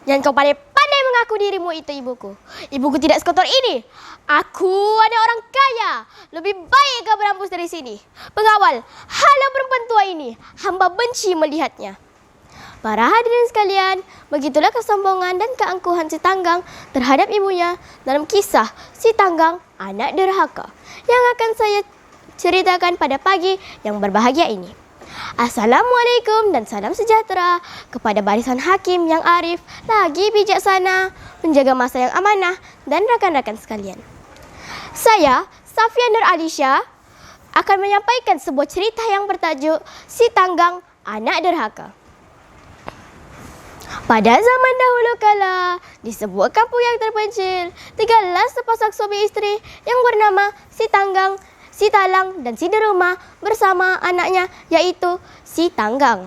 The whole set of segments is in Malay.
Jangan kau pandai mengaku dirimu itu ibuku. Ibuku tidak sekotor ini. Aku ada orang kaya. Lebih baik kau berhembus dari sini. Pengawal, halau perempuan tua ini. Hamba benci melihatnya. Para hadirin sekalian, begitulah kesombongan dan keangkuhan si Tanggang terhadap ibunya dalam kisah si Tanggang anak derhaka yang akan saya ceritakan pada pagi yang berbahagia ini. Assalamualaikum dan salam sejahtera kepada barisan hakim yang arif, lagi bijaksana, penjaga masa yang amanah dan rakan-rakan sekalian. Saya, Safia Nur Alisha, akan menyampaikan sebuah cerita yang bertajuk Si Tanggang Anak Derhaka. Pada zaman dahulu kala, di sebuah kampung yang terpencil, tinggallah sepasang suami istri yang bernama Si Tanggang, Si Talang dan Si Deruma bersama anaknya yaitu Si Tanggang.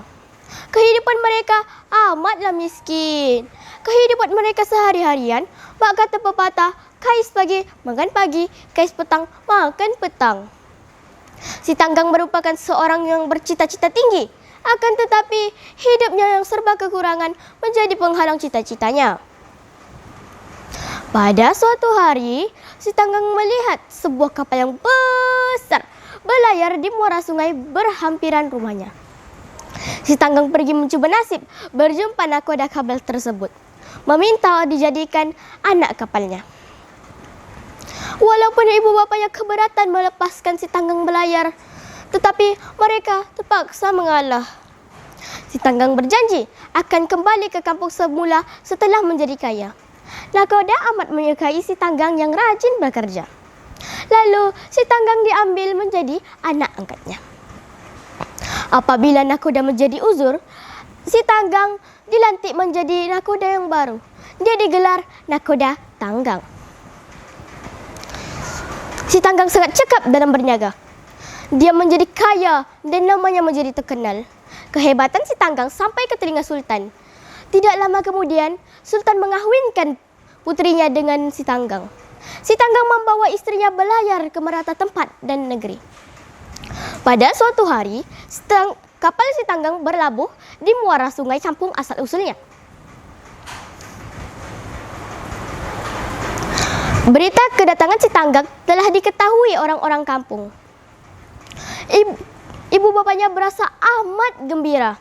Kehidupan mereka amatlah miskin. Kehidupan mereka sehari-harian bak kata pepatah, kais pagi makan pagi, kais petang makan petang. Si Tanggang merupakan seorang yang bercita-cita tinggi, akan tetapi hidupnya yang serba kekurangan menjadi penghalang cita-citanya. Pada suatu hari, Si Tanggang melihat sebuah kapal yang besar berlayar di muara sungai berhampiran rumahnya. Si Tanggang pergi mencoba nasib, berjumpa nakoda kapal tersebut, meminta dijadikan anak kapalnya. Walaupun ibu bapanya keberatan melepaskan Si Tanggang berlayar, tetapi mereka terpaksa mengalah. Si Tanggang berjanji akan kembali ke kampung semula setelah menjadi kaya. Nakoda amat menyukai Si Tanggang yang rajin bekerja. Lalu Si Tanggang diambil menjadi anak angkatnya. Apabila nakoda menjadi uzur, Si Tanggang dilantik menjadi nakoda yang baru. Dia digelar Nakoda Tanggang. Si Tanggang sangat cekap dalam berniaga. Dia menjadi kaya dan namanya menjadi terkenal. Kehebatan Si Tanggang sampai ke telinga Sultan. Tidak lama kemudian, Sultan mengahwinkan putrinya dengan Si Tanggang. Si Tanggang membawa istrinya berlayar ke merata tempat dan negeri. Pada suatu hari, kapal Si Tanggang berlabuh di muara sungai kampung asal-usulnya. Berita kedatangan Si Tanggang telah diketahui orang-orang kampung. Ibu bapanya berasa amat gembira.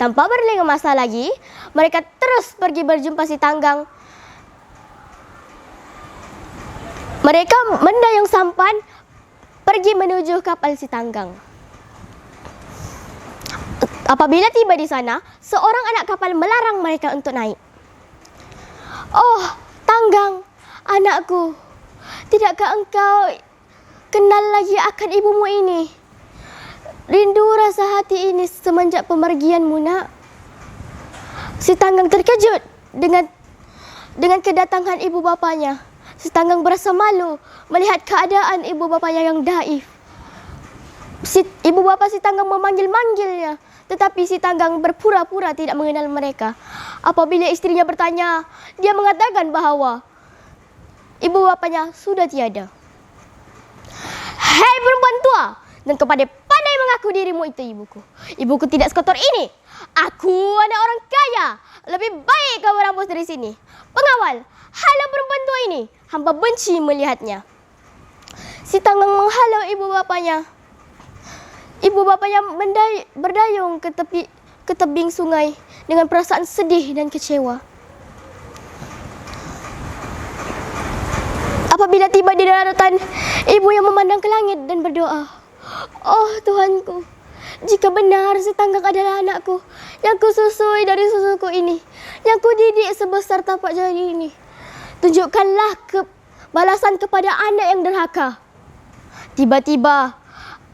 Tanpa berlengah masa lagi, mereka terus pergi berjumpa Si Tanggang. Mereka mendayung sampan pergi menuju kapal Si Tanggang. Apabila tiba di sana, seorang anak kapal melarang mereka untuk naik. "Oh, Tanggang, anakku, tidakkah engkau kenal lagi akan ibumu ini? Rindu rasa hati ini semenjak pemergianmu, nak." Si Tanggang terkejut dengan kedatangan ibu bapanya. Si Tanggang berasa malu melihat keadaan ibu bapanya yang daif. Ibu bapa Si Tanggang memanggil-manggilnya, tetapi Si Tanggang berpura-pura tidak mengenal mereka. Apabila istrinya bertanya, dia mengatakan bahawa ibu bapanya sudah tiada. "Hei perempuan tua, dan kepada pandai mengaku dirimu itu ibuku. Ibuku tidak sekotor ini. Aku ada orang kaya. Lebih baik kau berhembus dari sini. Pengawal, halau perempuan tua ini. Hamba benci melihatnya." Si Tanggang menghalau ibu bapanya. Ibu bapanya berdayung ke tebing sungai dengan perasaan sedih dan kecewa. Apabila tiba di daratan, ibunya memandang ke langit dan berdoa, "Oh Tuhanku, jika benar Si Tanggang adalah anakku, yang kususui dari susuku ini, yang kudidik sebesar tapak jari ini, tunjukkanlah balasan kepada anak yang derhaka." Tiba-tiba,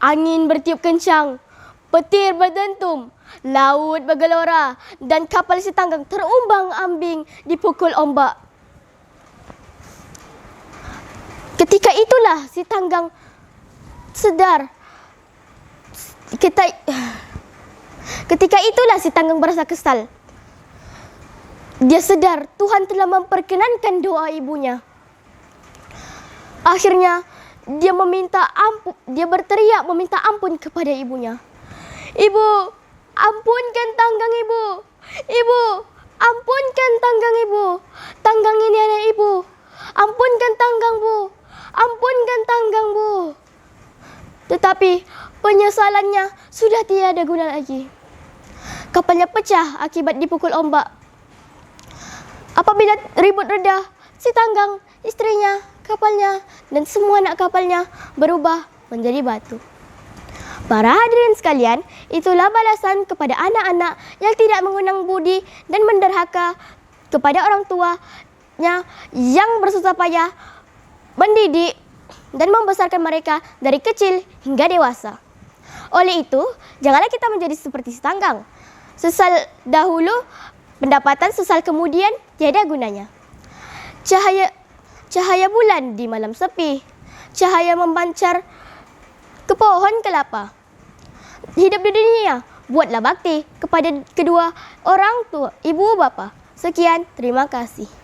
angin bertiup kencang, petir berdentum, laut bergelora, dan kapal Si Tanggang terumbang-ambing dipukul ombak. Ketika itulah Si Tanggang sedar. Ketika itulah Si Tanggang berasa kesal. Dia sedar Tuhan telah memperkenankan doa ibunya. Akhirnya dia berteriak meminta ampun kepada ibunya. "Ibu, ampunkan Tanggang, ibu. Ibu, ampunkan Tanggang, ibu." hafalannya sudah tiada guna lagi. Kapalnya pecah akibat dipukul ombak. Apabila ribut reda, si Tanggang, istrinya, kapalnya, dan semua anak kapalnya berubah menjadi batu. Para hadirin sekalian, itulah balasan kepada anak-anak yang tidak mengundang budi dan menderhaka kepada orang tuanya yang bersusah payah mendidik dan membesarkan mereka dari kecil hingga dewasa. Oleh itu, janganlah kita menjadi seperti si Tanggang. Sesal dahulu, pendapatan sesal kemudian tiada gunanya. Cahaya bulan di malam sepi, cahaya memancar ke pohon kelapa. Hidup di dunia, buatlah bakti kepada kedua orang tua, ibu bapa. Sekian, terima kasih.